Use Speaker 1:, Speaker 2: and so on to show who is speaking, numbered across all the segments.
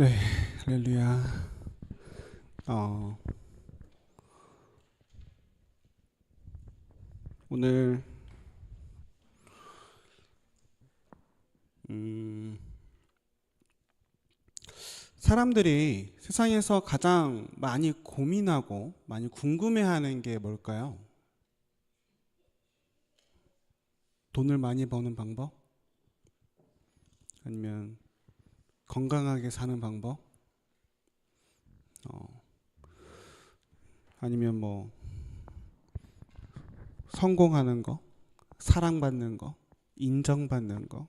Speaker 1: 네, 할렐루야. 어, 오늘 사람들이 세상에서 가장 많이 고민하고 많이 궁금해하는 게 뭘까요? 돈을 많이 버는 방법? 아니면 건강하게 사는 방법? 아니면 뭐 성공하는 거? 사랑받는 거? 인정받는 거?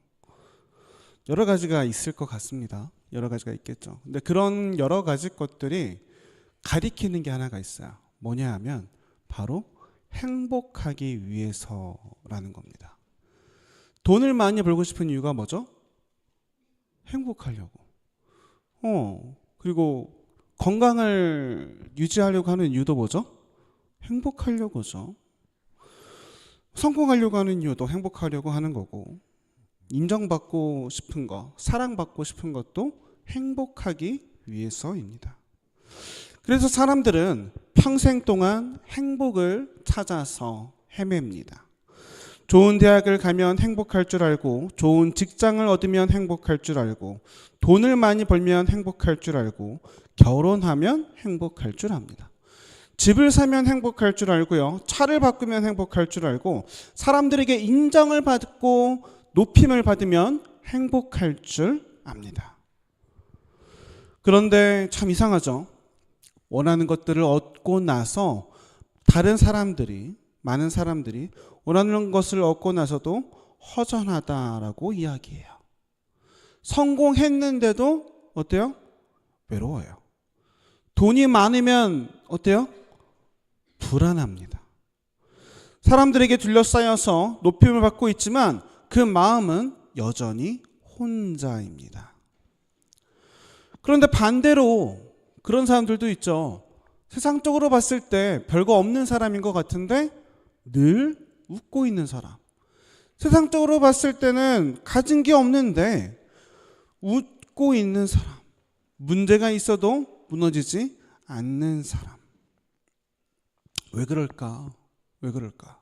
Speaker 1: 여러 가지가 있을 것 같습니다. 여러 가지가 있겠죠. 근데 그런 여러 가지 것들이 가리키는 게 하나가 있어요. 뭐냐 하면 바로 행복하기 위해서라는 겁니다. 돈을 많이 벌고 싶은 이유가 뭐죠? 행복하려고. 그리고 건강을 유지하려고 하는 이유도 뭐죠? 행복하려고죠. 성공하려고 하는 이유도 행복하려고 하는 거고, 인정받고 싶은 거, 사랑받고 싶은 것도 행복하기 위해서입니다. 그래서 사람들은 평생 동안 행복을 찾아서 헤맵니다. 좋은 대학을 가면 행복할 줄 알고, 좋은 직장을 얻으면 행복할 줄 알고, 돈을 많이 벌면 행복할 줄 알고, 결혼하면 행복할 줄 압니다. 집을 사면 행복할 줄 알고요. 차를 바꾸면 행복할 줄 알고, 사람들에게 인정을 받고 높임을 받으면 행복할 줄 압니다. 그런데 참 이상하죠. 원하는 것들을 얻고 나서 다른 사람들이, 많은 사람들이 원하는 것을 얻고 나서도 허전하다라고 이야기해요. 성공했는데도 어때요? 외로워요. 돈이 많으면 어때요? 불안합니다. 사람들에게 둘러싸여서 높임을 받고 있지만 그 마음은 여전히 혼자입니다. 그런데 반대로 그런 사람들도 있죠. 세상적으로 봤을 때 별거 없는 사람인 것 같은데 늘 웃고 있는 사람. 세상적으로 봤을 때는 가진 게 없는데 웃고 있는 사람. 문제가 있어도 무너지지 않는 사람. 왜 그럴까? 왜 그럴까?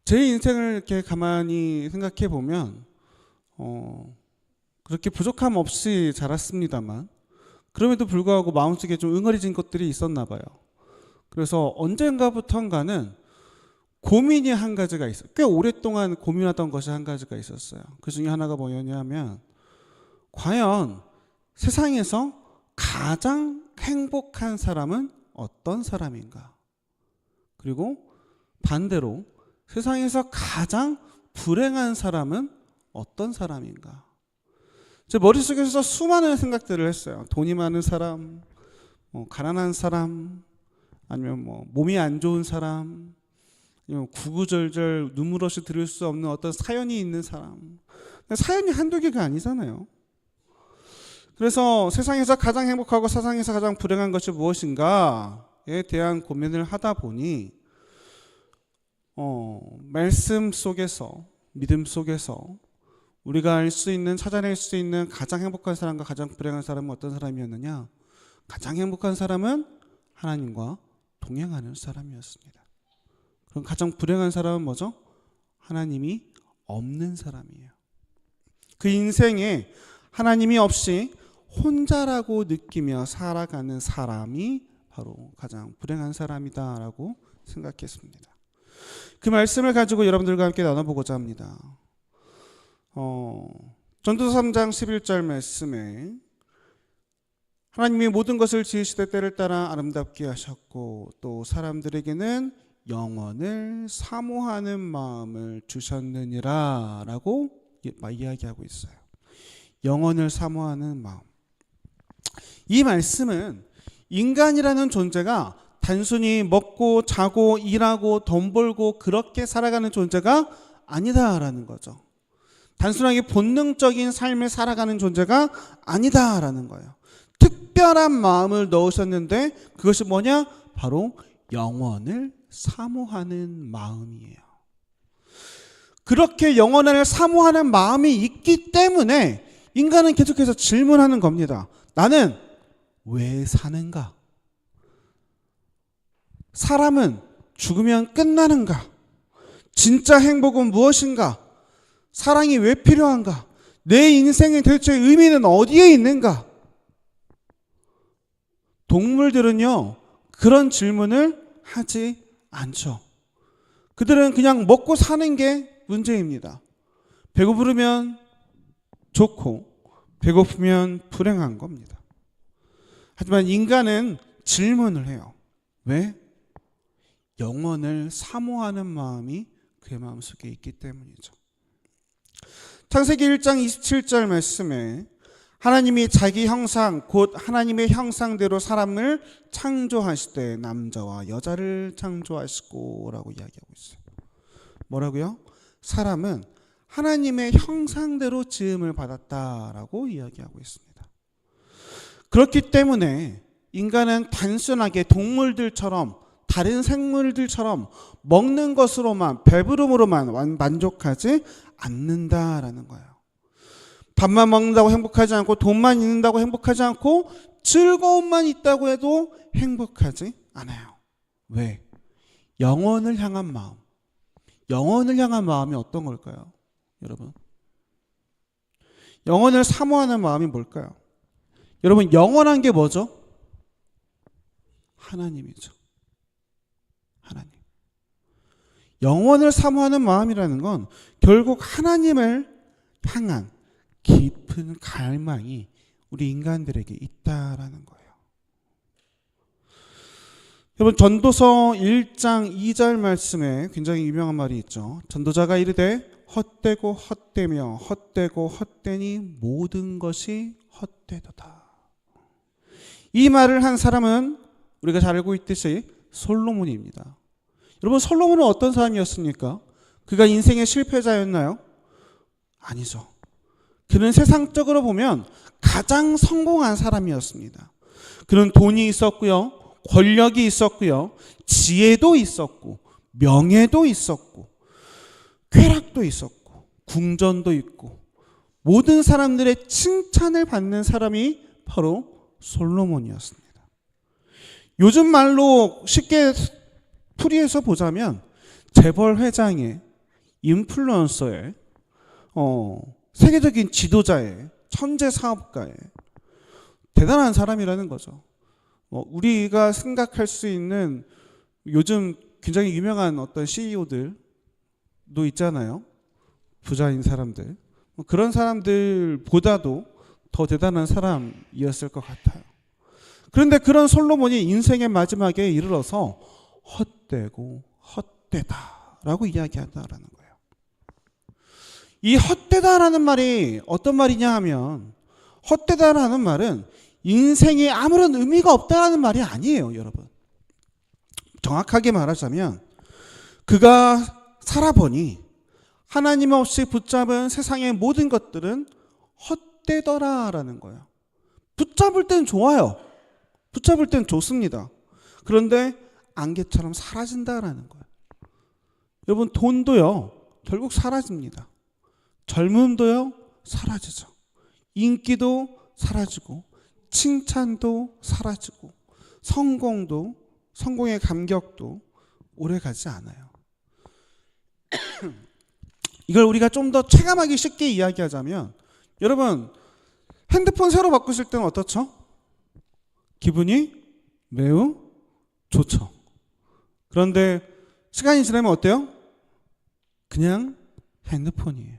Speaker 1: 제 인생을 이렇게 가만히 생각해 보면 그렇게 부족함 없이 자랐습니다만 그럼에도 불구하고 마음속에 좀 응어리진 것들이 있었나 봐요. 그래서 언젠가부턴가는 고민이 한 가지가 있어요. 꽤 오랫동안 고민하던 것이 한 가지가 있었어요. 그 중에 하나가 뭐였냐면 과연 세상에서 가장 행복한 사람은 어떤 사람인가? 그리고 반대로 세상에서 가장 불행한 사람은 어떤 사람인가? 제 머릿속에서 수많은 생각들을 했어요. 돈이 많은 사람, 가난한 사람, 아니면 몸이 안 좋은 사람, 아니면 구구절절 눈물 없이 들을 수 없는 어떤 사연이 있는 사람. 근데 사연이 한두 개가 아니잖아요. 그래서 세상에서 가장 행복하고 세상에서 가장 불행한 것이 무엇인가에 대한 고민을 하다 보니 말씀 속에서, 믿음 속에서 우리가 알 수 있는, 찾아낼 수 있는 가장 행복한 사람과 가장 불행한 사람은 어떤 사람이었느냐? 가장 행복한 사람은 하나님과 동행하는 사람이었습니다. 그럼 가장 불행한 사람은 뭐죠? 하나님이 없는 사람이에요. 그 인생에 하나님이 없이 혼자라고 느끼며 살아가는 사람이 바로 가장 불행한 사람이다라고 생각했습니다. 그 말씀을 가지고 여러분들과 함께 나눠보고자 합니다. 전도서 3장 11절 말씀에 하나님이 모든 것을 지으시되 때를 따라 아름답게 하셨고 또 사람들에게는 영원을 사모하는 마음을 주셨느니라 라고 이야기하고 있어요. 영원을 사모하는 마음. 이 말씀은 인간이라는 존재가 단순히 먹고 자고 일하고 돈 벌고 그렇게 살아가는 존재가 아니다라는 거죠. 단순하게 본능적인 삶을 살아가는 존재가 아니다라는 거예요. 특별한 마음을 넣으셨는데 그것이 뭐냐? 바로 영원을 사모하는 마음이에요. 그렇게 영원을 사모하는 마음이 있기 때문에 인간은 계속해서 질문하는 겁니다. 나는 왜 사는가? 사람은 죽으면 끝나는가? 진짜 행복은 무엇인가? 사랑이 왜 필요한가? 내 인생의 대체 의미는 어디에 있는가? 동물들은요, 그런 질문을 하지 않죠. 그들은 그냥 먹고 사는 게 문제입니다. 배고프면 좋고 배고프면 불행한 겁니다. 하지만 인간은 질문을 해요. 왜? 영원을 사모하는 마음이 그의 마음속에 있기 때문이죠. 창세기 1장 27절 말씀에 하나님이 자기 형상 곧 하나님의 형상대로 사람을 창조하시되 남자와 여자를 창조하시고 라고 이야기하고 있어요. 뭐라고요? 사람은 하나님의 형상대로 지음을 받았다라고 이야기하고 있습니다. 그렇기 때문에 인간은 단순하게 동물들처럼 다른 생물들처럼 먹는 것으로만 배부름으로만 만족하지 않는다라는 거예요. 밥만 먹는다고 행복하지 않고 돈만 있는다고 행복하지 않고 즐거움만 있다고 해도 행복하지 않아요. 왜? 영혼을 향한 마음. 영혼을 향한 마음이 어떤 걸까요? 여러분, 영혼을 사모하는 마음이 뭘까요? 여러분, 영원한 게 뭐죠? 하나님이죠. 하나님. 영혼을 사모하는 마음이라는 건 결국 하나님을 향한 깊은 갈망이 우리 인간들에게 있다라는 거예요. 여러분, 전도서 1장 2절 말씀에 굉장히 유명한 말이 있죠. 전도자가 이르되 헛되고 헛되며 헛되고 헛되니 모든 것이 헛되도다. 이 말을 한 사람은 우리가 잘 알고 있듯이 솔로몬입니다. 여러분, 솔로몬은 어떤 사람이었습니까? 그가 인생의 실패자였나요? 아니죠. 그는 세상적으로 보면 가장 성공한 사람이었습니다. 그는 돈이 있었고요, 권력이 있었고요, 지혜도 있었고, 명예도 있었고, 쾌락도 있었고, 궁전도 있고, 모든 사람들의 칭찬을 받는 사람이 바로 솔로몬이었습니다. 요즘 말로 쉽게 풀이해서 보자면 재벌 회장의, 인플루언서의, 세계적인 지도자의, 천재 사업가의 대단한 사람이라는 거죠. 우리가 생각할 수 있는 요즘 굉장히 유명한 어떤 CEO들도 있잖아요. 부자인 사람들. 그런 사람들보다도 더 대단한 사람이었을 것 같아요. 그런데 그런 솔로몬이 인생의 마지막에 이르러서 헛되고 헛되다라고 이야기한다라는 거예요. 이 헛되다라는 말이 어떤 말이냐 하면, 헛되다라는 말은 인생에 아무런 의미가 없다라는 말이 아니에요, 여러분. 정확하게 말하자면 그가 살아보니 하나님 없이 붙잡은 세상의 모든 것들은 헛되더라라는 거예요. 붙잡을 땐 좋아요. 붙잡을 땐 좋습니다. 그런데 안개처럼 사라진다라는 거예요. 여러분, 돈도요, 결국 사라집니다. 젊음도요, 사라지죠. 인기도 사라지고, 칭찬도 사라지고, 성공도, 성공의 감격도 오래가지 않아요. 이걸 우리가 좀 더 체감하기 쉽게 이야기하자면, 여러분, 핸드폰 새로 바꾸실 때는 어떻죠? 기분이 매우 좋죠. 그런데 시간이 지나면 어때요? 그냥 핸드폰이에요.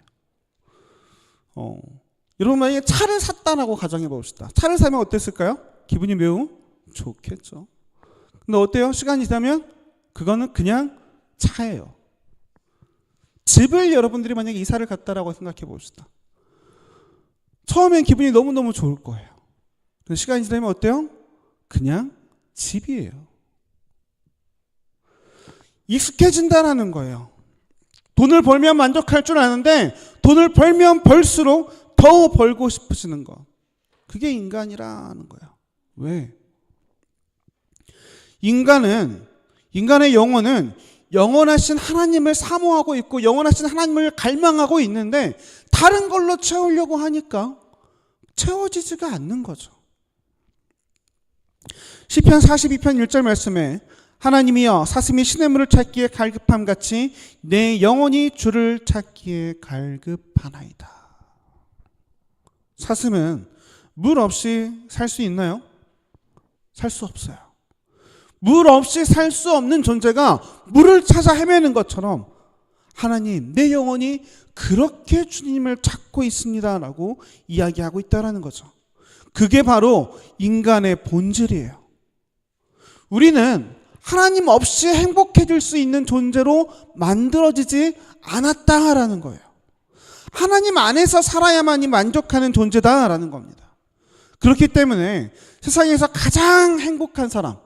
Speaker 1: 여러분, 만약에 차를 샀다라고 가정해 봅시다. 차를 사면 어땠을까요? 기분이 매우 좋겠죠. 근데 어때요? 시간이 지나면 그거는 그냥 차예요. 집을 여러분들이 만약에 이사를 갔다라고 생각해 봅시다. 처음엔 기분이 너무너무 좋을 거예요. 근데 시간이 지나면 어때요? 그냥 집이에요. 익숙해진다라는 거예요. 돈을 벌면 만족할 줄 아는데 돈을 벌면 벌수록 더 벌고 싶으시는 거. 그게 인간이라는 거예요. 왜? 인간의 영혼은 영원하신 하나님을 사모하고 있고 영원하신 하나님을 갈망하고 있는데 다른 걸로 채우려고 하니까 채워지지가 않는 거죠. 시편 42편 1절 말씀에 하나님이여 사슴이 시냇물을 찾기에 갈급함 같이 내 영혼이 주를 찾기에 갈급하나이다. 사슴은 물 없이 살 수 있나요? 살 수 없어요. 물 없이 살 수 없는 존재가 물을 찾아 헤매는 것처럼 하나님, 내 영혼이 그렇게 주님을 찾고 있습니다라고 이야기하고 있다는 거죠. 그게 바로 인간의 본질이에요. 우리는 하나님 없이 행복해질 수 있는 존재로 만들어지지 않았다라는 거예요. 하나님 안에서 살아야만이 만족하는 존재다라는 겁니다. 그렇기 때문에 세상에서 가장 행복한 사람은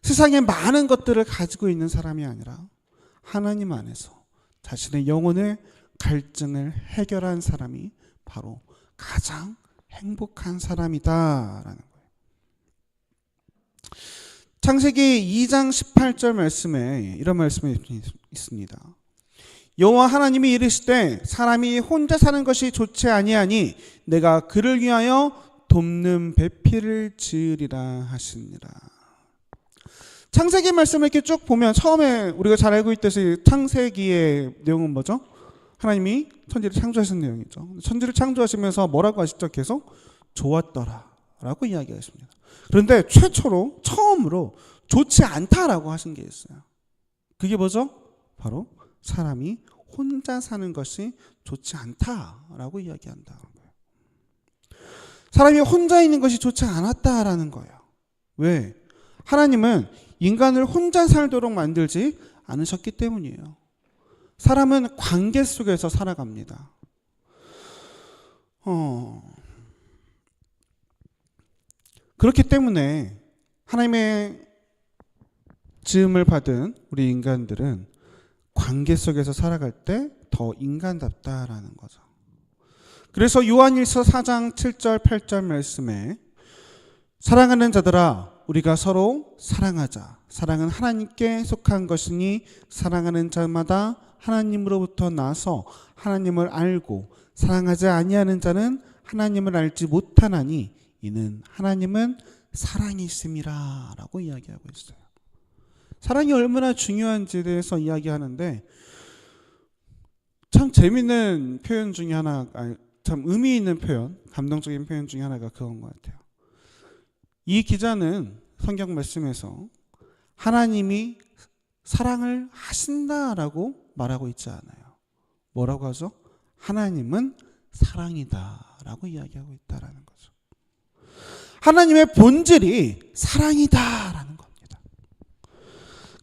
Speaker 1: 세상에 많은 것들을 가지고 있는 사람이 아니라 하나님 안에서 자신의 영혼의 갈증을 해결한 사람이 바로 가장 행복한 사람이다라는 거예요. 창세기 2장 18절 말씀에 이런 말씀이 있습니다. 여호와 하나님이 이르시되 사람이 혼자 사는 것이 좋지 아니하니 내가 그를 위하여 돕는 배필을 지으리라 하시니라. 창세기 말씀을 이렇게 쭉 보면 처음에 우리가 잘 알고 있듯이 창세기의 내용은 뭐죠? 하나님이 천지를 창조하신 내용이죠. 천지를 창조하시면서 뭐라고 하시죠? 계속 좋았더라 라고 이야기하십니다. 그런데 최초로 처음으로 좋지 않다라고 하신 게 있어요. 그게 뭐죠? 바로 사람이 혼자 사는 것이 좋지 않다라고 이야기한다는 거예요. 사람이 혼자 있는 것이 좋지 않았다라는 거예요. 왜? 하나님은 인간을 혼자 살도록 만들지 않으셨기 때문이에요. 사람은 관계 속에서 살아갑니다. 그렇기 때문에 하나님의 지음을 받은 우리 인간들은 관계 속에서 살아갈 때 더 인간답다라는 거죠. 그래서 요한일서 4장 7절 8절 말씀에 사랑하는 자들아 우리가 서로 사랑하자. 사랑은 하나님께 속한 것이니 사랑하는 자마다 하나님으로부터 나서 하나님을 알고 사랑하지 아니하는 자는 하나님을 알지 못하나니 이는 하나님은 사랑이심이라 라고 이야기하고 있어요. 사랑이 얼마나 중요한지에 대해서 이야기하는데 참 재미있는 표현 중에 하나, 참 의미 있는 표현, 감동적인 표현 중에 하나가 그건 것 같아요. 이 기자는 성경 말씀에서 하나님이 사랑을 하신다라고 말하고 있지 않아요. 뭐라고 하죠? 하나님은 사랑이다라고 이야기하고 있다라는 거죠. 하나님의 본질이 사랑이다라는 겁니다.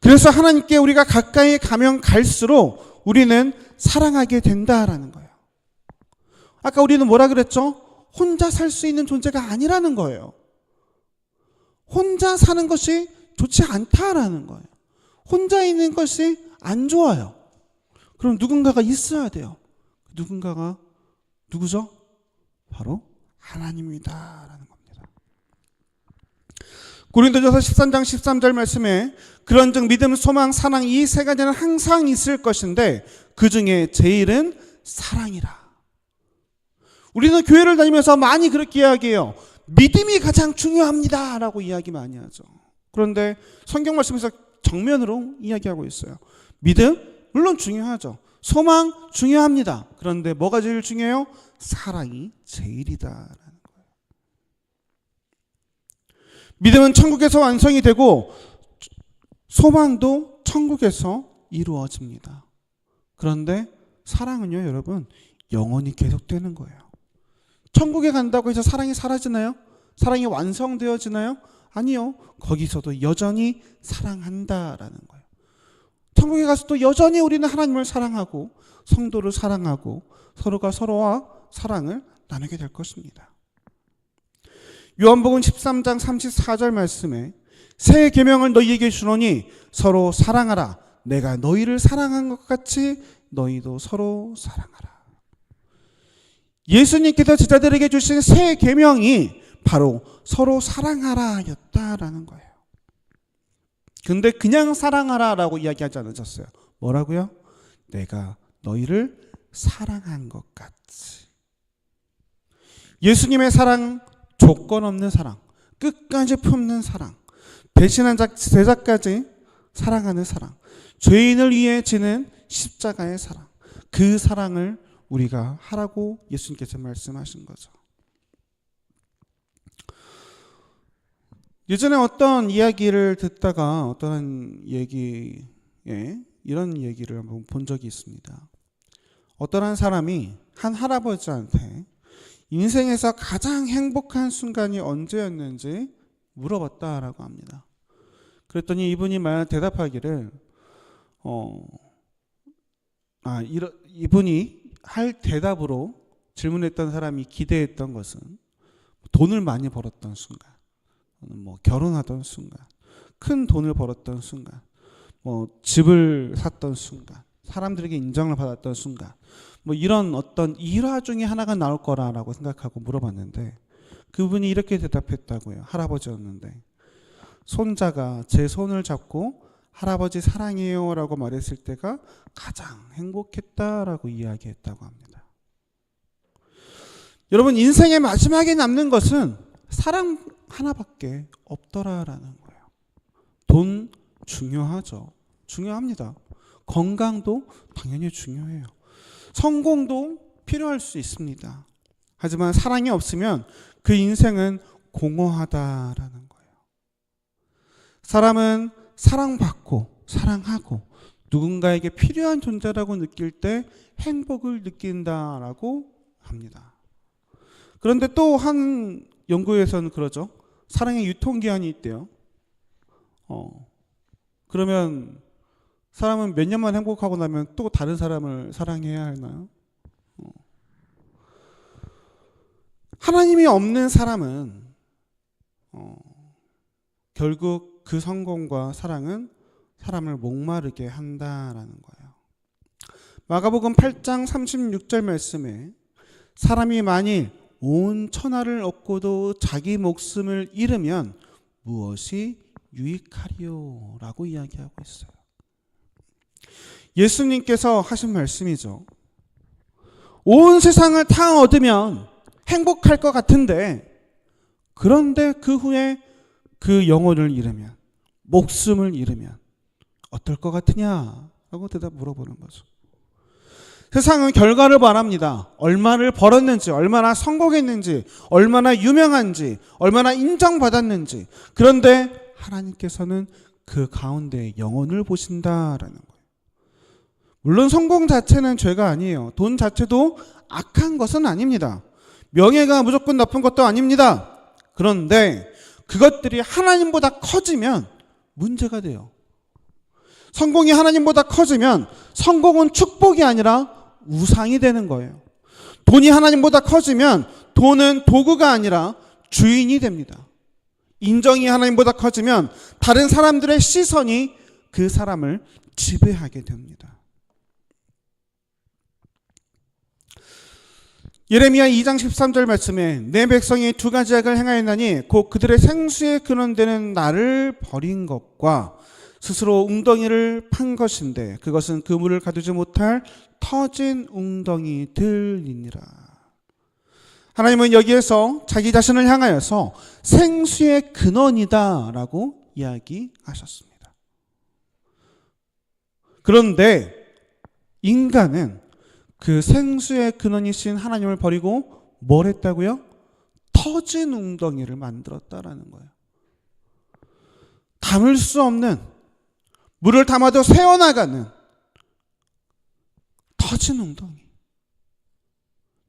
Speaker 1: 그래서 하나님께 우리가 가까이 가면 갈수록 우리는 사랑하게 된다라는 거예요. 아까 우리는 뭐라 그랬죠? 혼자 살 수 있는 존재가 아니라는 거예요. 혼자 사는 것이 좋지 않다라는 거예요. 혼자 있는 것이 안 좋아요. 그럼 누군가가 있어야 돼요. 누군가가 누구죠? 바로 하나님이다라는 겁니다. 고린도전서 13장 13절 말씀에 그런즉 믿음, 소망, 사랑 이 세 가지는 항상 있을 것인데 그 중에 제일은 사랑이라. 우리는 교회를 다니면서 많이 그렇게 이야기해요. 믿음이 가장 중요합니다 라고 이야기 많이 하죠. 그런데 성경 말씀에서 정면으로 이야기하고 있어요. 믿음 물론 중요하죠. 소망 중요합니다. 그런데 뭐가 제일 중요해요? 사랑이 제일이다라는 거예요. 믿음은 천국에서 완성이 되고 소망도 천국에서 이루어집니다. 그런데 사랑은요, 여러분, 영원히 계속되는 거예요. 천국에 간다고 해서 사랑이 사라지나요? 사랑이 완성되어지나요? 아니요. 거기서도 여전히 사랑한다라는 거예요. 천국에 가서도 여전히 우리는 하나님을 사랑하고 성도를 사랑하고 서로가 서로와 사랑을 나누게 될 것입니다. 요한복음 13장 34절 말씀에 새 계명을 너희에게 주노니 서로 사랑하라. 내가 너희를 사랑한 것 같이 너희도 서로 사랑하라. 예수님께서 제자들에게 주신 새 계명이 바로 서로 사랑하라 였다라는 거예요. 근데 그냥 사랑하라라고 이야기하지 않으셨어요. 뭐라고요? 내가 너희를 사랑한 것 같이. 예수님의 사랑, 조건 없는 사랑, 끝까지 품는 사랑, 배신한 제자까지 사랑하는 사랑, 죄인을 위해 지는 십자가의 사랑, 그 사랑을 우리가 하라고 예수님께서 말씀하신 거죠. 예전에 어떤 이야기를 듣다가 어떤 얘기에 이런 얘기를 한번 본 적이 있습니다. 어떤 한 사람이 한 할아버지한테 인생에서 가장 행복한 순간이 언제였는지 물어봤다라고 합니다. 그랬더니 이분이 대답하기를 이분이 할 대답으로 질문했던 사람이 기대했던 것은 돈을 많이 벌었던 순간, 결혼하던 순간, 큰 돈을 벌었던 순간, 집을 샀던 순간, 사람들에게 인정을 받았던 순간, 이런 어떤 일화 중에 하나가 나올 거라고 생각하고 물어봤는데 그분이 이렇게 대답했다고요. 할아버지였는데 손자가 제 손을 잡고 할아버지 사랑해요 라고 말했을 때가 가장 행복했다라고 이야기했다고 합니다. 여러분, 인생의 마지막에 남는 것은 사랑 하나밖에 없더라라는 거예요. 돈 중요하죠. 중요합니다. 건강도 당연히 중요해요. 성공도 필요할 수 있습니다. 하지만 사랑이 없으면 그 인생은 공허하다라는 거예요. 사람은 사랑받고 사랑하고 누군가에게 필요한 존재라고 느낄 때 행복을 느낀다라고 합니다. 그런데 또 한 연구에서는 그러죠. 사랑의 유통기한이 있대요. 그러면 사람은 몇 년만 행복하고 나면 또 다른 사람을 사랑해야 하나요? 하나님이 없는 사람은 결국 그 성공과 사랑은 사람을 목마르게 한다라는 거예요. 마가복음 8장 36절 말씀에 사람이 만일 온 천하를 얻고도 자기 목숨을 잃으면 무엇이 유익하리요? 라고 이야기하고 있어요. 예수님께서 하신 말씀이죠. 온 세상을 다 얻으면 행복할 것 같은데, 그런데 그 후에 그 영혼을 잃으면, 목숨을 잃으면 어떨 것 같으냐? 라고 물어보는 거죠. 세상은 결과를 바랍니다. 얼마를 벌었는지, 얼마나 성공했는지, 얼마나 유명한지, 얼마나 인정받았는지. 그런데 하나님께서는 그 가운데 영혼을 보신다라는 거예요. 물론 성공 자체는 죄가 아니에요. 돈 자체도 악한 것은 아닙니다. 명예가 무조건 나쁜 것도 아닙니다. 그런데 그것들이 하나님보다 커지면 문제가 돼요. 성공이 하나님보다 커지면 성공은 축복이 아니라 우상이 되는 거예요. 돈이 하나님보다 커지면 돈은 도구가 아니라 주인이 됩니다. 인정이 하나님보다 커지면 다른 사람들의 시선이 그 사람을 지배하게 됩니다. 예레미야 2장 13절 말씀에 내 백성이 두 가지 악을 행하였나니 곧 그들의 생수의 근원되는 나를 버린 것과 스스로 웅덩이를 판 것인데 그것은 그물을 가두지 못할 터진 웅덩이들이니라. 하나님은 여기에서 자기 자신을 향하여서 생수의 근원이다 라고 이야기하셨습니다. 그런데 인간은 그 생수의 근원이신 하나님을 버리고 뭘 했다고요? 터진 웅덩이를 만들었다라는 거예요. 담을 수 없는, 물을 담아도 새어나가는 터진 웅덩이.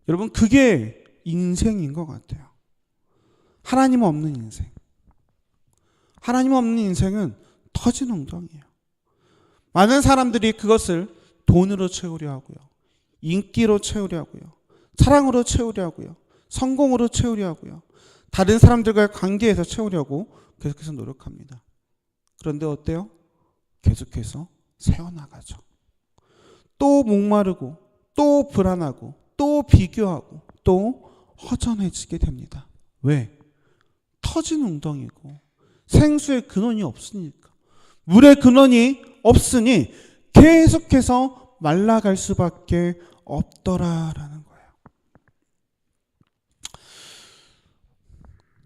Speaker 1: 여러분, 그게 인생인 것 같아요. 하나님 없는 인생. 하나님 없는 인생은 터진 웅덩이에요. 많은 사람들이 그것을 돈으로 채우려 하고요, 인기로 채우려 하고요, 사랑으로 채우려 하고요, 성공으로 채우려 하고요, 다른 사람들과의 관계에서 채우려고 계속해서 노력합니다. 그런데 어때요? 계속해서 새어나가죠. 또 목마르고 또 불안하고 또 비교하고 또 허전해지게 됩니다. 왜? 터진 웅덩이고 생수의 근원이 없으니까, 물의 근원이 없으니 계속해서 말라갈 수밖에 없더라라는 거예요.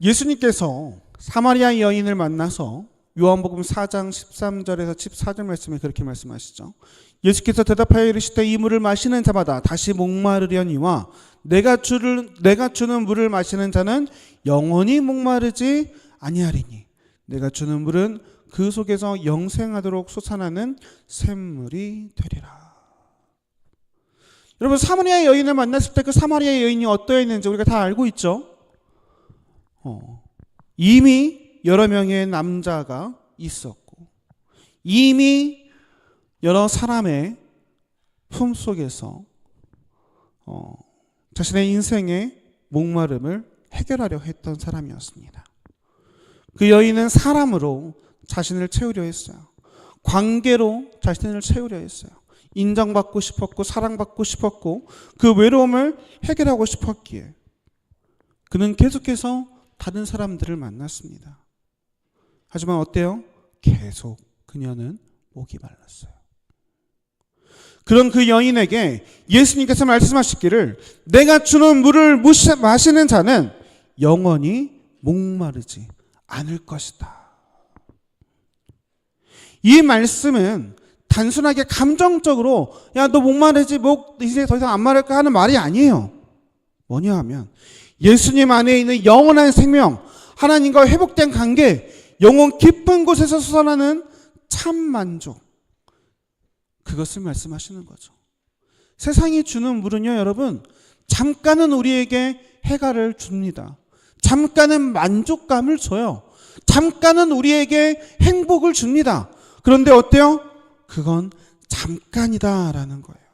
Speaker 1: 예수님께서 사마리아 여인을 만나서 요한복음 4장 13절에서 14절 말씀에 그렇게 말씀하시죠. 예수께서 대답하여 이르시되 이 물을 마시는 자마다 다시 목마르려니와 내가 주는 물을 마시는 자는 영원히 목마르지 아니하리니 내가 주는 물은 그 속에서 영생하도록 솟아나는 샘물이 되리라. 여러분, 사마리아 여인을 만났을 때 그 사마리아 여인이 어떠했는지 우리가 다 알고 있죠. 이미 여러 명의 남자가 있었고 이미 여러 사람의 품속에서 자신의 인생의 목마름을 해결하려 했던 사람이었습니다. 그 여인은 사람으로 자신을 채우려 했어요. 관계로 자신을 채우려 했어요. 인정받고 싶었고 사랑받고 싶었고 그 외로움을 해결하고 싶었기에 그는 계속해서 다른 사람들을 만났습니다. 하지만 어때요? 계속 그녀는 목이 말랐어요. 그런 그 여인에게 예수님께서 말씀하시기를 내가 주는 물을 마시는 자는 영원히 목마르지 않을 것이다. 이 말씀은 단순하게 감정적으로 야, 너 목마르지, 목 이제 더 이상 안 마를까 하는 말이 아니에요. 뭐냐 하면 예수님 안에 있는 영원한 생명, 하나님과 회복된 관계, 영원 깊은 곳에서 솟아나는 참 만족, 그것을 말씀하시는 거죠. 세상이 주는 물은요, 여러분, 잠깐은 우리에게 해가를 줍니다. 잠깐은 만족감을 줘요. 잠깐은 우리에게 행복을 줍니다. 그런데 어때요? 그건 잠깐이다라는 거예요.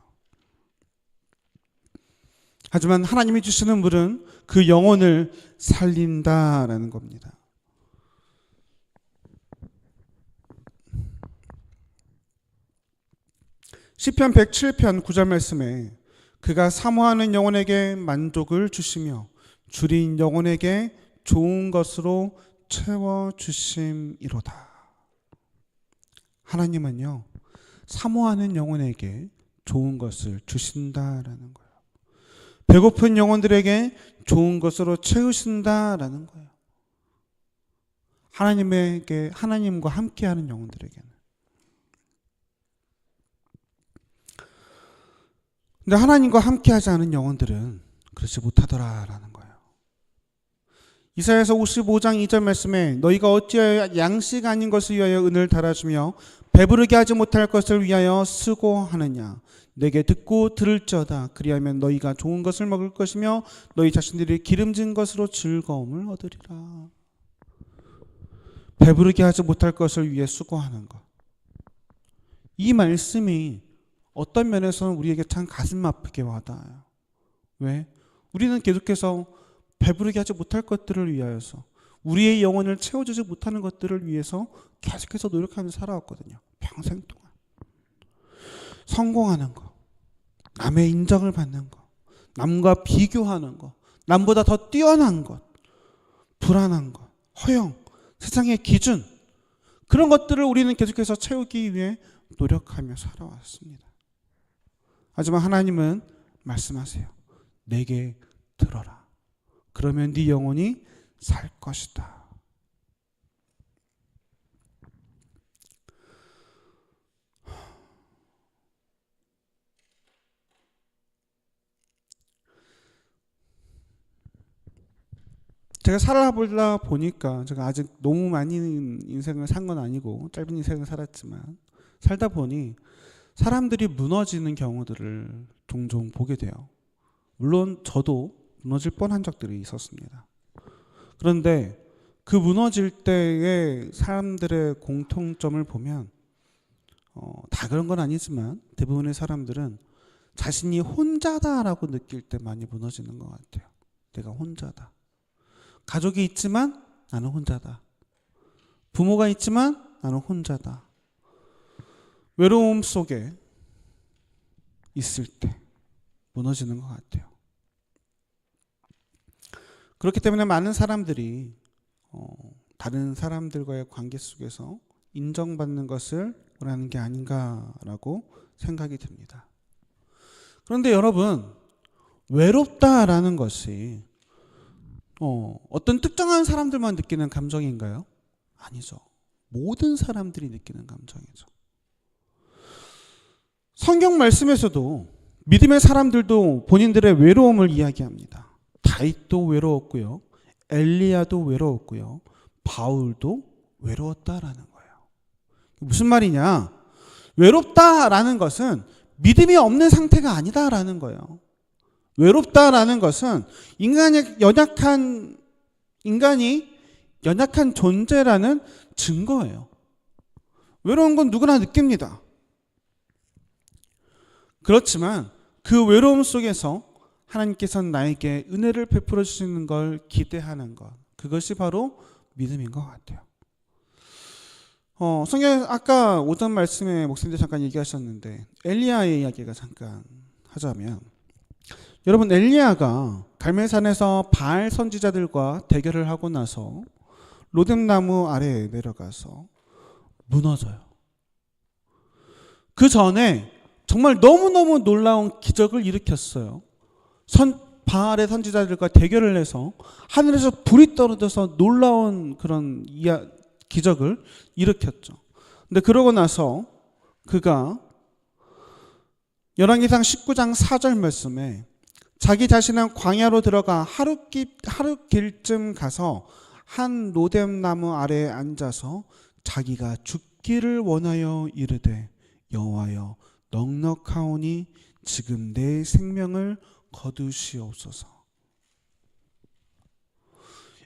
Speaker 1: 하지만 하나님이 주시는 물은 그 영혼을 살린다라는 겁니다. 시편 107편 9절 말씀에 그가 사모하는 영혼에게 만족을 주시며 줄인 영혼에게 좋은 것으로 채워주심이로다. 하나님은요, 사모하는 영혼에게 좋은 것을 주신다라는 거예요. 배고픈 영혼들에게 좋은 것으로 채우신다라는 거예요. 하나님과 함께하는 영혼들에게는. 근데 하나님과 함께하지 않은 영혼들은 그렇지 못하더라라는 거예요. 이사야서 55장 2절 말씀에 너희가 어찌하여 양식 아닌 것을 위하여 은을 달아주며 배부르게 하지 못할 것을 위하여 수고하느냐. 내게 듣고 들을지어다. 그리하면 너희가 좋은 것을 먹을 것이며 너희 자신들이 기름진 것으로 즐거움을 얻으리라. 배부르게 하지 못할 것을 위해 수고하는 것. 이 말씀이 어떤 면에서는 우리에게 참 가슴 아프게 와닿아요. 왜? 우리는 계속해서 배부르게 하지 못할 것들을 위하여서 우리의 영혼을 채워주지 못하는 것들을 위해서 계속해서 노력하면서 살아왔거든요. 평생 동안. 성공하는 거, 남의 인정을 받는 거, 남과 비교하는 거, 남보다 더 뛰어난 것, 불안한 것, 허영, 세상의 기준, 그런 것들을 우리는 계속해서 채우기 위해 노력하며 살아왔습니다. 하지만 하나님은 말씀하세요. 내게 들어라. 그러면 네 영혼이 살 것이다. 제가 살아보다 보니까 제가 아직 너무 많이 인생을 산 건 아니고 짧은 인생을 살았지만 살다 보니 사람들이 무너지는 경우들을 종종 보게 돼요. 물론 저도 무너질 뻔한 적들이 있었습니다. 그런데 그 무너질 때의 사람들의 공통점을 보면 다 그런 건 아니지만 대부분의 사람들은 자신이 혼자다라고 느낄 때 많이 무너지는 것 같아요. 내가 혼자다. 가족이 있지만 나는 혼자다. 부모가 있지만 나는 혼자다. 외로움 속에 있을 때 무너지는 것 같아요. 그렇기 때문에 많은 사람들이 다른 사람들과의 관계 속에서 인정받는 것을 원하는 게 아닌가라고 생각이 듭니다. 그런데 여러분, 외롭다라는 것이 어떤 특정한 사람들만 느끼는 감정인가요? 아니죠. 모든 사람들이 느끼는 감정이죠. 성경 말씀에서도 믿음의 사람들도 본인들의 외로움을 이야기합니다. 다윗도 외로웠고요. 엘리야도 외로웠고요. 바울도 외로웠다라는 거예요. 무슨 말이냐? 외롭다라는 것은 믿음이 없는 상태가 아니다라는 거예요. 외롭다라는 것은 인간이 연약한 존재라는 증거예요. 외로운 건 누구나 느낍니다. 그렇지만 그 외로움 속에서 하나님께서는 나에게 은혜를 베풀어 주시는 걸 기대하는 것, 그것이 바로 믿음인 것 같아요. 성경 아까 오전 말씀에 목사님들 잠깐 얘기하셨는데 엘리야의 이야기가 잠깐 하자면, 여러분 엘리야가 갈멜산에서 바알 선지자들과 대결을 하고 나서 로뎀나무 아래에 내려가서 무너져요. 그 전에 정말 너무너무 놀라운 기적을 일으켰어요. 바알의 선지자들과 대결을 해서 하늘에서 불이 떨어져서 놀라운 그런 기적을 일으켰죠. 근데 그러고 나서 그가 열왕기상 19장 4절 말씀에 자기 자신은 광야로 들어가 하룻길쯤 가서 한 로뎀나무 아래에 앉아서 자기가 죽기를 원하여 이르되 여호와여 넉넉하오니 지금 내 생명을 거두시옵소서.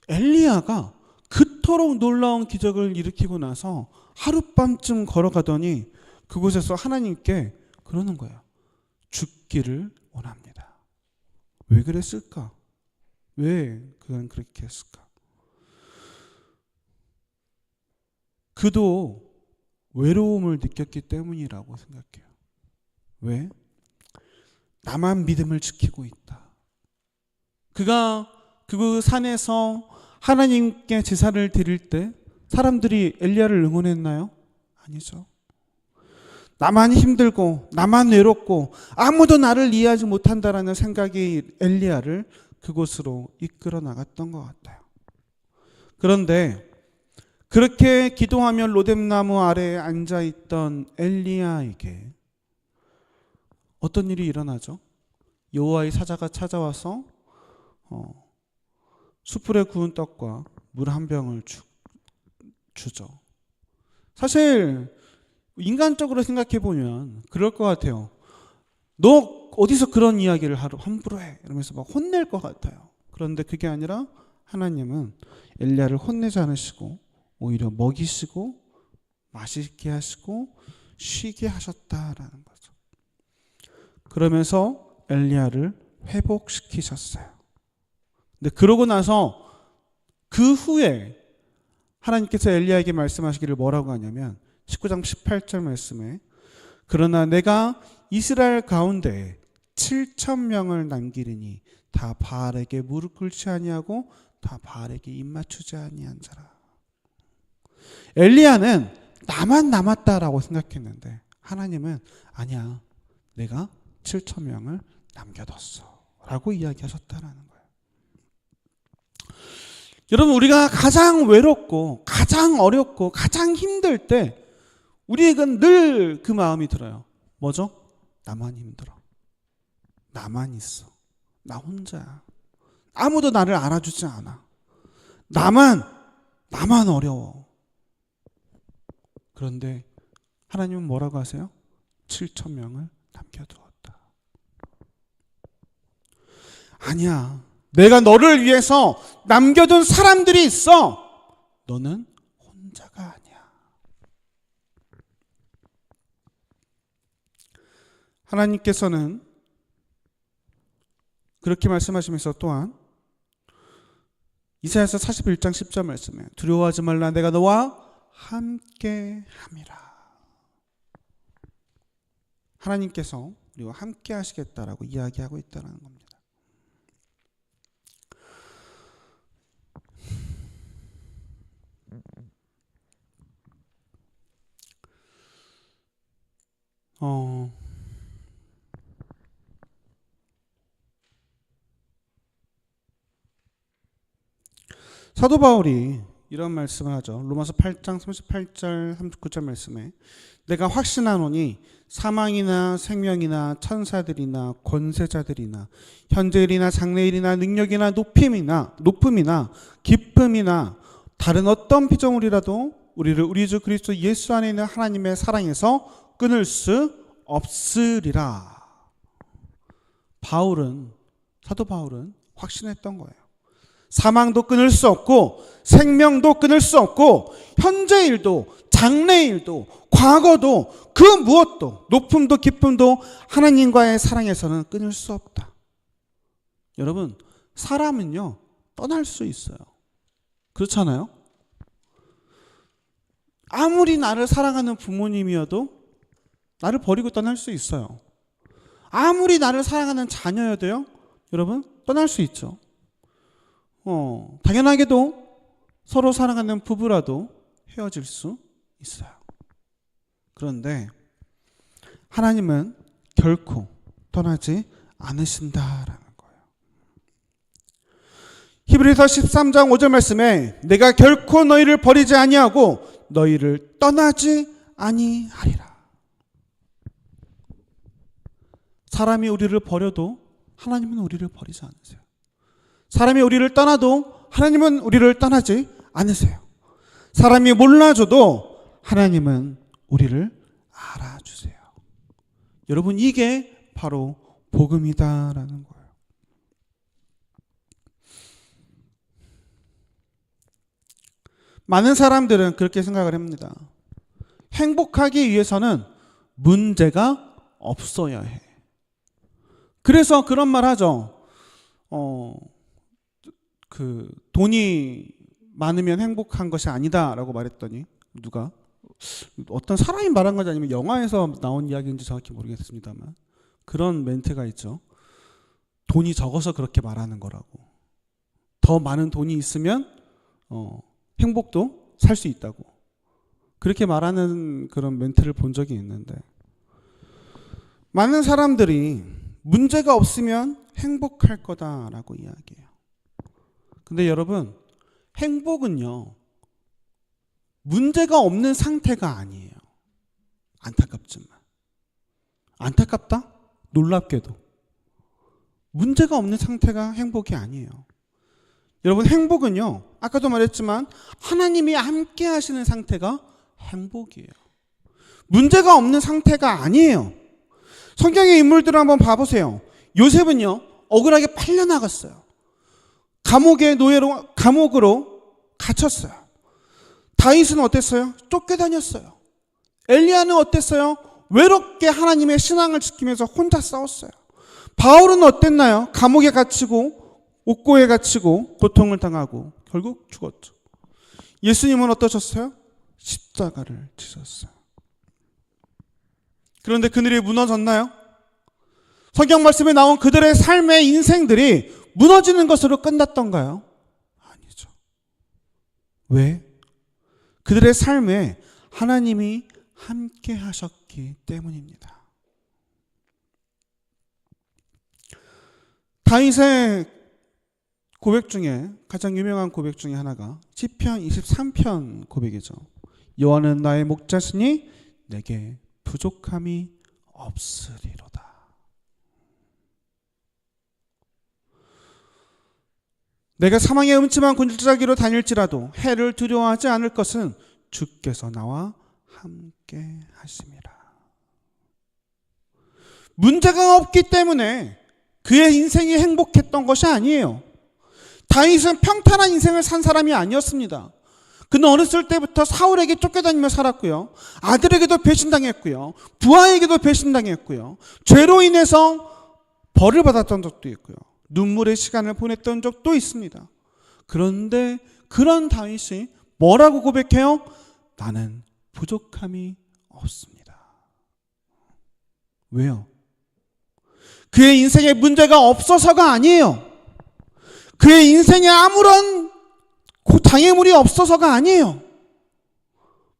Speaker 1: 엘리야가 그토록 놀라운 기적을 일으키고 나서 하룻밤쯤 걸어가더니 그곳에서 하나님께 그러는 거예요. 죽기를 원합니다. 왜 그랬을까? 왜 그건 그렇게 했을까? 그도 외로움을 느꼈기 때문이라고 생각해요. 왜? 나만 믿음을 지키고 있다. 그가 그 산에서 하나님께 제사를 드릴 때 사람들이 엘리야를 응원했나요? 아니죠. 나만 힘들고 나만 외롭고 아무도 나를 이해하지 못한다라는 생각이 엘리야를 그곳으로 이끌어 나갔던 것 같아요. 그런데 그렇게 기도하며 로뎀나무 아래에 앉아있던 엘리야에게 어떤 일이 일어나죠? 여호와의 사자가 찾아와서 숯불에 구운 떡과 물 한 병을 주죠. 사실 인간적으로 생각해 보면 그럴 것 같아요. 너 어디서 그런 이야기를 함부로 해? 이러면서 막 혼낼 것 같아요. 그런데 그게 아니라 하나님은 엘리야를 혼내지 않으시고 오히려 먹이시고 마시게 하시고 쉬게 하셨다라는 거죠. 그러면서 엘리야를 회복시키셨어요. 근데 그러고 나서 그 후에 하나님께서 엘리야에게 말씀하시기를 뭐라고 하냐면 19장 18절 말씀에 그러나 내가 이스라엘 가운데 7,000명을 남기리니 다 바알에게 무릎 꿇지 아니하고 다 바알에게 입맞추지 아니한 자라. 엘리야는 나만 남았다라고 생각했는데 하나님은 아니야, 내가 7,000명을 남겨뒀어 라고 이야기하셨다라는 거예요. 여러분, 우리가 가장 외롭고 가장 어렵고 가장 힘들 때 우리에겐 늘 그 마음이 들어요. 뭐죠? 나만 힘들어. 나만 있어. 나 혼자야. 아무도 나를 알아주지 않아. 나만 어려워. 그런데 하나님은 뭐라고 하세요? 7,000명을 남겨두었다. 아니야. 내가 너를 위해서 남겨둔 사람들이 있어. 너는 혼자가 아니야. 하나님께서는 그렇게 말씀하시면서 또한 이사야서 41장 10절 말씀에 두려워하지 말라 내가 너와 함께 함이라. 하나님께서 우리와 함께 하시겠다라고 이야기하고 있다는 겁니다. 어, 사도 바울이 이런 말씀을 하죠. 로마서 8장 38절 39절 말씀에 내가 확신하노니 사망이나 생명이나 천사들이나 권세자들이나 현재일이나 장래일이나 능력이나 높음이나 기쁨이나 다른 어떤 피조물이라도 우리를 우리 주 그리스도 예수 안에 있는 하나님의 사랑에서 끊을 수 없으리라. 사도 바울은 확신했던 거예요. 사망도 끊을 수 없고 생명도 끊을 수 없고 현재일도 장래일도 과거도 그 무엇도 높음도 기쁨도 하나님과의 사랑에서는 끊을 수 없다. 여러분, 사람은요 떠날 수 있어요. 그렇잖아요? 아무리 나를 사랑하는 부모님이어도 나를 버리고 떠날 수 있어요. 아무리 나를 사랑하는 자녀여도요, 여러분 떠날 수 있죠. 당연하게도 서로 사랑하는 부부라도 헤어질 수 있어요. 그런데 하나님은 결코 떠나지 않으신다라는 거예요. 히브리서 13장 5절 말씀에 내가 결코 너희를 버리지 아니하고 너희를 떠나지 아니하리라. 사람이 우리를 버려도 하나님은 우리를 버리지 않으세요. 사람이 우리를 떠나도 하나님은 우리를 떠나지 않으세요. 사람이 몰라줘도 하나님은 우리를 알아주세요. 여러분, 이게 바로 복음이다라는 거예요. 많은 사람들은 그렇게 생각을 합니다. 행복하기 위해서는 문제가 없어야 해. 그래서 그런 말 하죠. 돈이 많으면 행복한 것이 아니다라고 말했더니 누가 어떤 사람이 말한 건지 아니면 영화에서 나온 이야기인지 정확히 모르겠습니다만 그런 멘트가 있죠. 돈이 적어서 그렇게 말하는 거라고. 더 많은 돈이 있으면 행복도 살 수 있다고. 그렇게 말하는 그런 멘트를 본 적이 있는데 많은 사람들이 문제가 없으면 행복할 거다라고 이야기해요. 근데 여러분, 행복은요 문제가 없는 상태가 아니에요. 안타깝지만 안타깝다? 놀랍게도 문제가 없는 상태가 행복이 아니에요. 여러분, 행복은요 아까도 말했지만 하나님이 함께 하시는 상태가 행복이에요. 문제가 없는 상태가 아니에요. 성경의 인물들을 한번 봐보세요. 요셉은요 억울하게 팔려나갔어요. 감옥으로 갇혔어요. 다윗은 어땠어요? 쫓겨다녔어요. 엘리야는 어땠어요? 외롭게 하나님의 신앙을 지키면서 혼자 싸웠어요. 바울은 어땠나요? 감옥에 갇히고 옥고에 갇히고 고통을 당하고 결국 죽었죠. 예수님은 어떠셨어요? 십자가를 지셨어요. 그런데 그들이 무너졌나요? 성경 말씀에 나온 그들의 삶의 인생들이 무너지는 것으로 끝났던가요? 아니죠. 왜? 그들의 삶에 하나님이 함께 하셨기 때문입니다. 다윗의 고백 중에 가장 유명한 고백 중에 하나가 시편 23편 고백이죠. 여호와는 나의 목자시니 내게 부족함이 없으리로다. 내가 사망의 음침한 곤질자기로 다닐지라도 해를 두려워하지 않을 것은 주께서 나와 함께 하심이라. 문제가 없기 때문에 그의 인생이 행복했던 것이 아니에요. 다윗은 평탄한 인생을 산 사람이 아니었습니다. 그는 어렸을 때부터 사울에게 쫓겨다니며 살았고요. 아들에게도 배신당했고요. 부하에게도 배신당했고요. 죄로 인해서 벌을 받았던 적도 있고요. 눈물의 시간을 보냈던 적도 있습니다. 그런데 그런 다윗이 뭐라고 고백해요? 나는 부족함이 없습니다. 왜요? 그의 인생에 문제가 없어서가 아니에요. 그의 인생에 아무런 장애물이 없어서가 아니에요.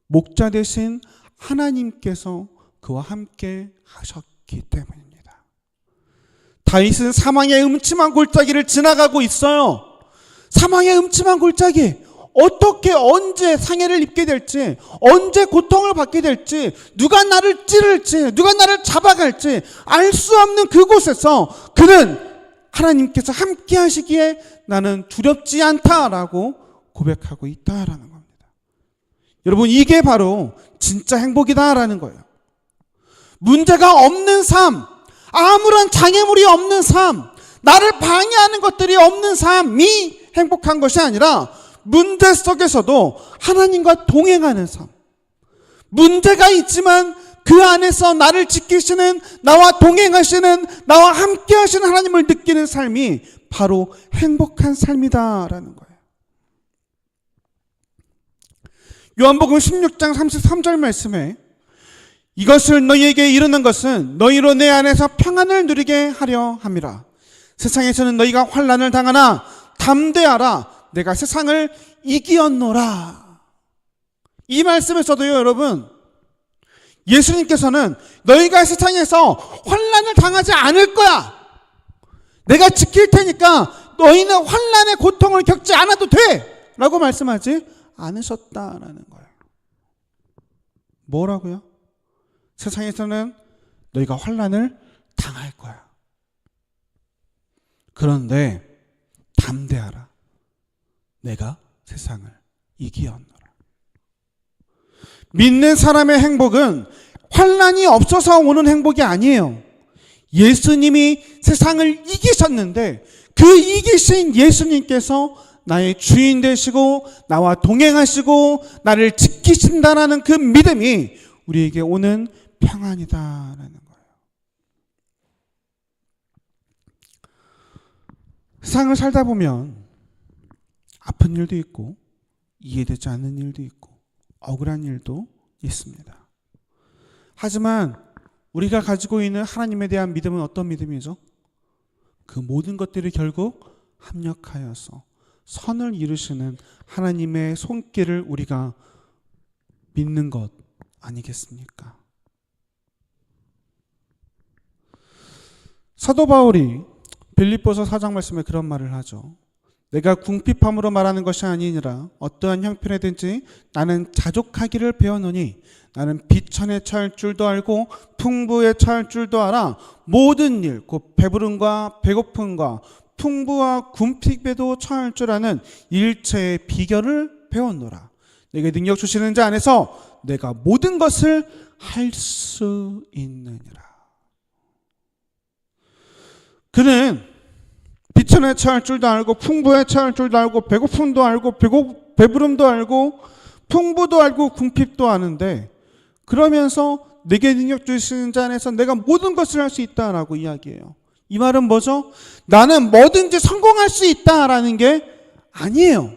Speaker 1: 목자 되신 하나님께서 그와 함께 하셨기 때문입니다. 다윗은 사망의 음침한 골짜기를 지나가고 있어요. 사망의 음침한 골짜기, 어떻게 언제 상해를 입게 될지, 언제 고통을 받게 될지, 누가 나를 찌를지, 누가 나를 잡아갈지 알 수 없는 그곳에서 그는 하나님께서 함께 하시기에 나는 두렵지 않다라고 고백하고 있다라는 겁니다. 여러분, 이게 바로 진짜 행복이다라는 거예요. 문제가 없는 삶, 아무런 장애물이 없는 삶, 나를 방해하는 것들이 없는 삶이 행복한 것이 아니라 문제 속에서도 하나님과 동행하는 삶. 문제가 있지만 그 안에서 나를 지키시는, 나와 동행하시는, 나와 함께 하시는 하나님을 느끼는 삶이 바로 행복한 삶이다라는 거예요. 요한복음 16장 33절 말씀에 이것을 너희에게 이르는 것은 너희로 내 안에서 평안을 누리게 하려 함이라. 세상에서는 너희가 환난을 당하나 담대하라. 내가 세상을 이기었노라. 이 말씀에서도요, 여러분, 예수님께서는 너희가 세상에서 환난을 당하지 않을 거야. 내가 지킬 테니까 너희는 환난의 고통을 겪지 않아도 돼. 라고 말씀하지 않으셨다라는 거예요. 뭐라고요? 세상에서는 너희가 환난을 당할 거야. 그런데 담대하라. 내가 세상을 이기었노라. 믿는 사람의 행복은 환난이 없어서 오는 행복이 아니에요. 예수님이 세상을 이기셨는데 그 이기신 예수님께서 나의 주인 되시고 나와 동행하시고 나를 지키신다라는 그 믿음이 우리에게 오는 평안이다라는 거예요. 세상을 살다 보면 아픈 일도 있고 이해되지 않는 일도 있고 억울한 일도 있습니다. 하지만 우리가 가지고 있는 하나님에 대한 믿음은 어떤 믿음이죠? 그 모든 것들이 결국 합력하여서 선을 이루시는 하나님의 손길을 우리가 믿는 것 아니겠습니까? 사도 바울이 빌립보서 4장 말씀에 그런 말을 하죠. 내가 궁핍함으로 말하는 것이 아니니라 어떠한 형편에든지 나는 자족하기를 배웠노니 나는 비천에 처할 줄도 알고 풍부에 처할 줄도 알아. 모든 일 곧 배부름과 배고픔과 풍부와 궁핍에도 처할 줄 아는 일체의 비결을 배웠노라. 내게 능력 주시는 자 안에서 내가 모든 것을 할 수 있느니라. 그는 비천에 처할 줄도 알고 풍부에 처할 줄도 알고 배고픔도 알고 배부름도 알고 풍부도 알고 궁핍도 아는데 그러면서 내게 능력 주시는 자 안에서 내가 모든 것을 할 수 있다라고 이야기해요. 이 말은 뭐죠? 나는 뭐든지 성공할 수 있다라는 게 아니에요.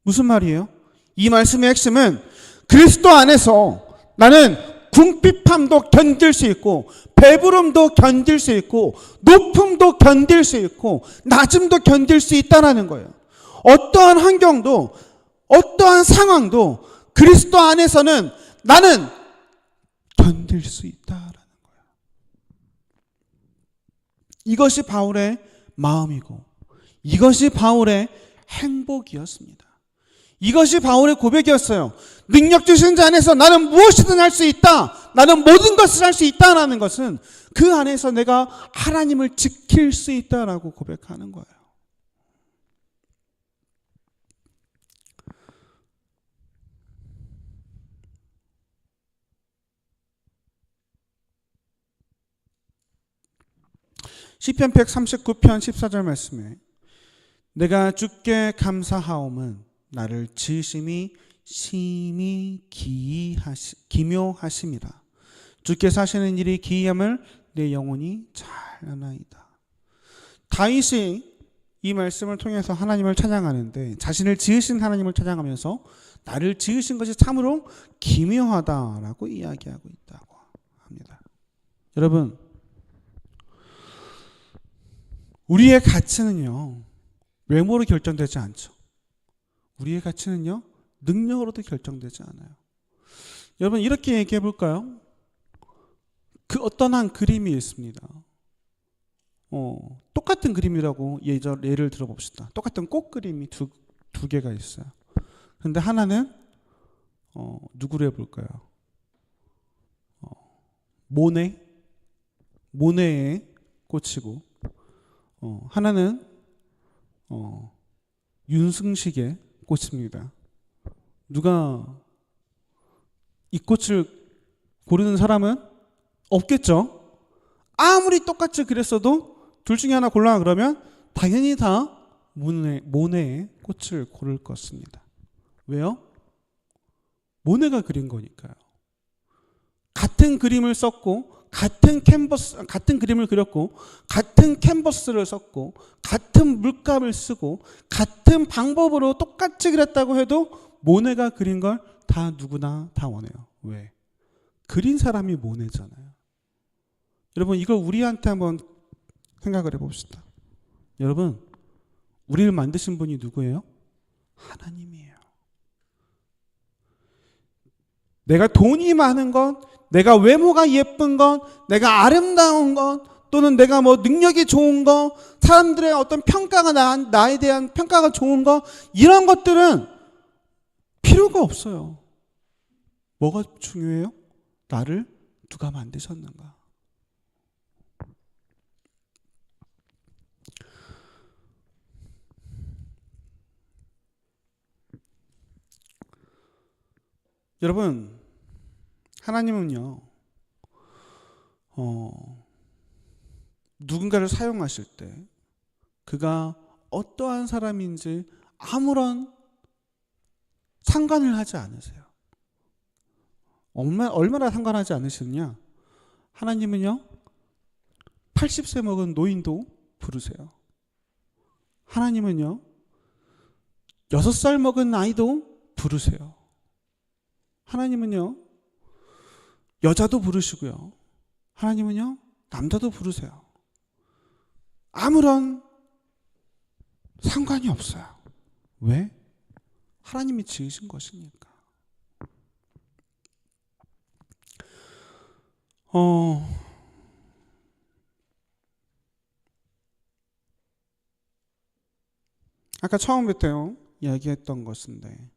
Speaker 1: 무슨 말이에요? 이 말씀의 핵심은 그리스도 안에서 나는 궁핍함도 견딜 수 있고 배부름도 견딜 수 있고 높음도 견딜 수 있고 낮음도 견딜 수 있다는 거예요. 어떠한 환경도 어떠한 상황도 그리스도 안에서는 나는 견딜 수 있다라는 거예요. 이것이 바울의 마음이고 이것이 바울의 행복이었습니다. 이것이 바울의 고백이었어요. 능력 주신 자 안에서 나는 무엇이든 할 수 있다. 나는 모든 것을 할 수 있다라는 것은 그 안에서 내가 하나님을 지킬 수 있다라고 고백하는 거예요. 시편 139편 14절 말씀에 내가 주께 감사하옴은 나를 지으심이 심히 기묘하심이라. 주께서 하시는 일이 기이함을 내 영혼이 잘 아나이다. 다윗이 이 말씀을 통해서 하나님을 찬양하는데 자신을 지으신 하나님을 찬양하면서 나를 지으신 것이 참으로 기묘하다라고 이야기하고 있다고 합니다. 여러분, 우리의 가치는요 외모로 결정되지 않죠. 우리의 가치는요 능력으로도 결정되지 않아요. 여러분 이렇게 얘기해 볼까요? 그 어떤 한 그림이 있습니다. 똑같은 그림이라고 예를 들어봅시다. 똑같은 꽃 그림이 두 개가 있어요. 근데 하나는 누구로 해볼까요? 모네의 꽃이고, 하나는 윤승식의 꽃입니다. 누가 이 꽃을 고르는 사람은 없겠죠. 아무리 똑같이 그랬어도 둘 중에 하나 골라 그러면 당연히 다 모네의 꽃을 고를 것입니다. 왜요? 모네가 그린 거니까요. 같은 그림을 썼고 같은 그림을 그렸고 같은 캔버스를 썼고 같은 물감을 쓰고 같은 방법으로 똑같이 그렸다고 해도 모네가 그린 걸 다 누구나 다 원해요. 왜? 그린 사람이 모네잖아요. 여러분 이걸 우리한테 한번 생각을 해봅시다. 여러분 우리를 만드신 분이 누구예요? 하나님이에요. 내가 돈이 많은 건, 내가 외모가 예쁜 건, 내가 아름다운 건, 또는 내가 뭐 능력이 좋은 거, 사람들의 어떤 평가가 나에 대한 평가가 좋은 거, 이런 것들은 필요가 없어요. 뭐가 중요해요? 나를 누가 만드셨는가? 여러분, 하나님은요, 누군가를 사용하실 때 그가 어떠한 사람인지 아무런 상관을 하지 않으세요. 얼마나 상관하지 않으시느냐? 하나님은요, 80세 먹은 노인도 부르세요. 하나님은요, 6살 먹은 아이도 부르세요. 하나님은요, 여자도 부르시고요. 하나님은요, 남자도 부르세요. 아무런 상관이 없어요. 왜? 하나님이 지으신 것이니까. 아까 처음부터 이야기했던 것인데,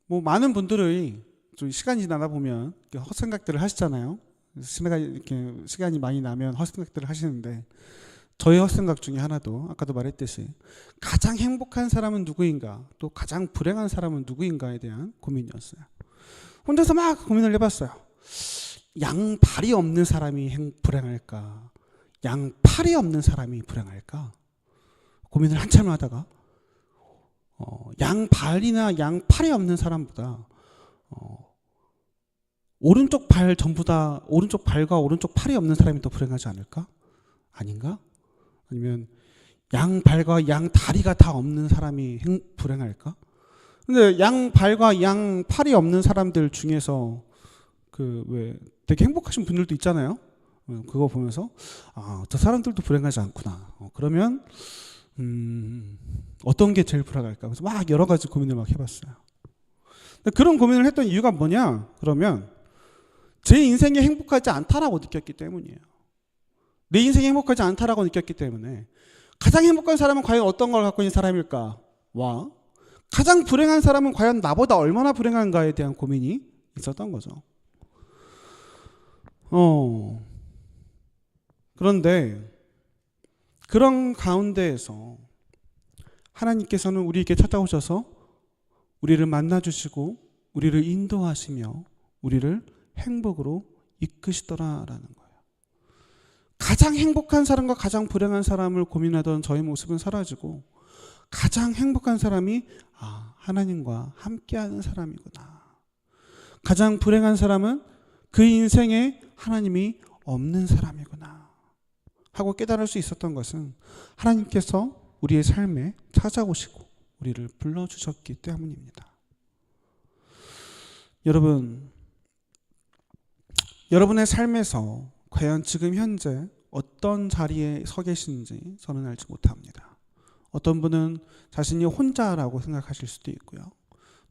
Speaker 1: 뭐 많은 분들이 좀 시간이 지나다 보면 헛생각들을 하시잖아요. 시간이 많이 나면 헛생각들을 하시는데, 저의 헛생각 중에 하나도 아까도 말했듯이 가장 행복한 사람은 누구인가, 또 가장 불행한 사람은 누구인가에 대한 고민이었어요. 혼자서 막 고민을 해봤어요. 양발이 없는 사람이 불행할까, 양팔이 없는 사람이 불행할까, 고민을 한참 하다가 양발이나 양팔이 없는 사람보다 오른쪽 발과 오른쪽 팔이 없는 사람이 더 불행하지 않을까? 아닌가? 아니면 양발과 양다리가 다 없는 사람이 불행할까? 근데 양발과 양팔이 없는 사람들 중에서 왜 되게 행복하신 분들도 있잖아요. 그거 보면서 저 사람들도 불행하지 않구나. 그러면 어떤 게 제일 불행할까? 그래서 막 여러 가지 고민을 막 해봤어요. 그런 고민을 했던 이유가 뭐냐? 그러면 제 인생이 행복하지 않다라고 느꼈기 때문이에요. 내 인생이 행복하지 않다라고 느꼈기 때문에 가장 행복한 사람은 과연 어떤 걸 갖고 있는 사람일까? 와, 가장 불행한 사람은 과연 나보다 얼마나 불행한가에 대한 고민이 있었던 거죠. 그런데 그런 가운데에서 하나님께서는 우리에게 찾아오셔서 우리를 만나주시고 우리를 인도하시며 우리를 행복으로 이끄시더라라는 거예요. 가장 행복한 사람과 가장 불행한 사람을 고민하던 저의 모습은 사라지고 가장 행복한 사람이 하나님과 함께하는 사람이구나. 가장 불행한 사람은 그 인생에 하나님이 없는 사람이구나 하고 깨달을 수 있었던 것은 하나님께서 우리의 삶에 찾아오시고 우리를 불러주셨기 때문입니다. 여러분의 삶에서 과연 지금 현재 어떤 자리에 서 계신지 저는 알지 못합니다. 어떤 분은 자신이 혼자라고 생각하실 수도 있고요.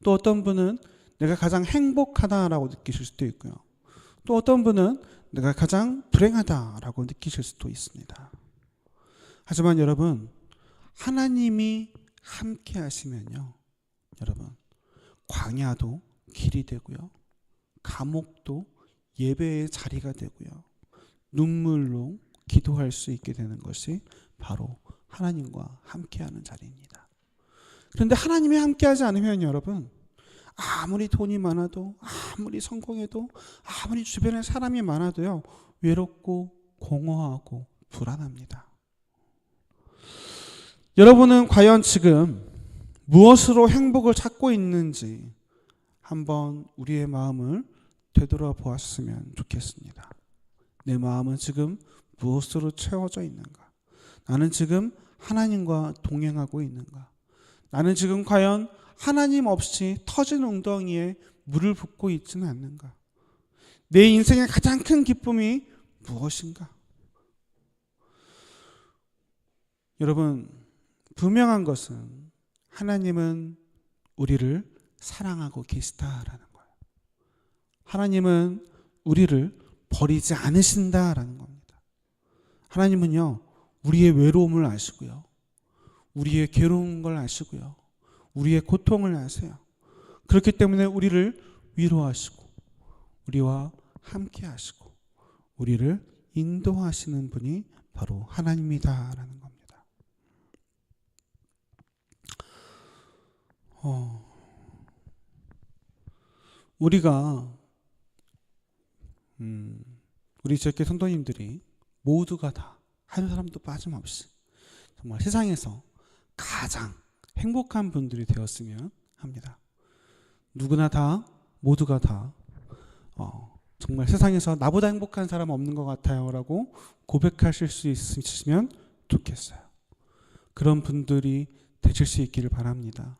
Speaker 1: 또 어떤 분은 내가 가장 행복하다라고 느끼실 수도 있고요. 또 어떤 분은 내가 가장 불행하다라고 느끼실 수도 있습니다. 하지만 여러분, 하나님이 함께 하시면요, 여러분, 광야도 길이 되고요, 감옥도 예배의 자리가 되고요, 눈물로 기도할 수 있게 되는 것이 바로 하나님과 함께하는 자리입니다. 그런데 하나님이 함께하지 않으면 여러분, 아무리 돈이 많아도, 아무리 성공해도, 아무리 주변에 사람이 많아도요, 외롭고 공허하고 불안합니다. 여러분은 과연 지금 무엇으로 행복을 찾고 있는지 한번 우리의 마음을 되돌아보았으면 좋겠습니다. 내 마음은 지금 무엇으로 채워져 있는가? 나는 지금 하나님과 동행하고 있는가? 나는 지금 과연 하나님 없이 터진 웅덩이에 물을 붓고 있지는 않는가? 내 인생의 가장 큰 기쁨이 무엇인가? 여러분, 분명한 것은 하나님은 우리를 사랑하고 계시다라는 거예요. 하나님은 우리를 버리지 않으신다라는 겁니다. 하나님은요, 우리의 외로움을 아시고요, 우리의 괴로운 걸 아시고요, 우리의 고통을 아세요. 그렇기 때문에 우리를 위로하시고 우리와 함께 하시고 우리를 인도하시는 분이 바로 하나님이다라는 겁니다. 우리가 우리 지역의 성도님들이 모두가 다 한 사람도 빠짐없이 정말 세상에서 가장 행복한 분들이 되었으면 합니다. 누구나 다, 모두가 다 정말 세상에서 나보다 행복한 사람 없는 것 같아요 라고 고백하실 수 있으시면 좋겠어요. 그런 분들이 되실 수 있기를 바랍니다.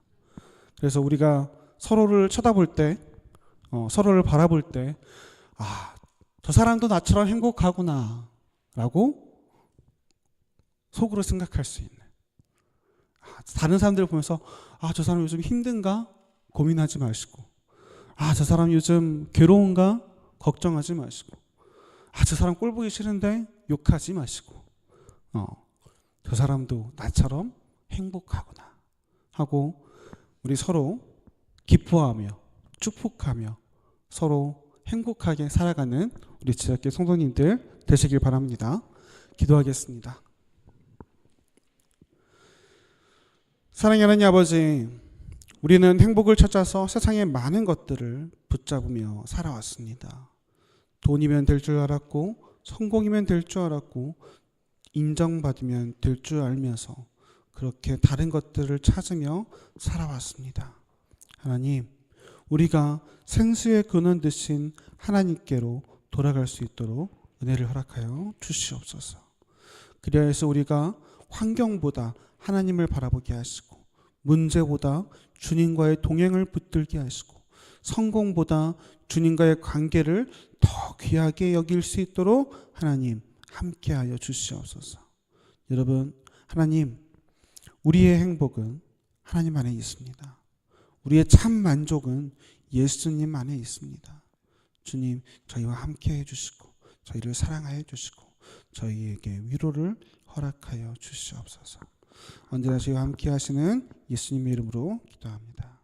Speaker 1: 그래서 우리가 서로를 쳐다볼 때, 서로를 바라볼 때, 저 사람도 나처럼 행복하구나 라고 속으로 생각할 수 있는, 다른 사람들을 보면서 저 사람 요즘 힘든가? 고민하지 마시고, 저 사람 요즘 괴로운가? 걱정하지 마시고, 저 사람 꼴 보기 싫은데 욕하지 마시고, 저 사람도 나처럼 행복하구나 하고 우리 서로 기뻐하며 축복하며 서로 행복하게 살아가는 우리 지역의 성도님들 되시길 바랍니다. 기도하겠습니다. 사랑하는 하나님 아버지, 우리는 행복을 찾아서 세상의 많은 것들을 붙잡으며 살아왔습니다. 돈이면 될 줄 알았고, 성공이면 될 줄 알았고, 인정받으면 될 줄 알면서 그렇게 다른 것들을 찾으며 살아왔습니다. 하나님, 우리가 생수의 근원 되신 하나님께로 돌아갈 수 있도록 은혜를 허락하여 주시옵소서. 그리하여서 우리가 환경보다 하나님을 바라보게 하시고, 문제보다 주님과의 동행을 붙들게 하시고, 성공보다 주님과의 관계를 더 귀하게 여길 수 있도록 하나님 함께하여 주시옵소서. 여러분, 하나님, 우리의 행복은 하나님 안에 있습니다. 우리의 참 만족은 예수님 안에 있습니다. 주님, 저희와 함께해 주시고 저희를 사랑하여 주시고 저희에게 위로를 허락하여 주시옵소서. 언제나 저희와 함께 하시는 예수님의 이름으로 기도합니다.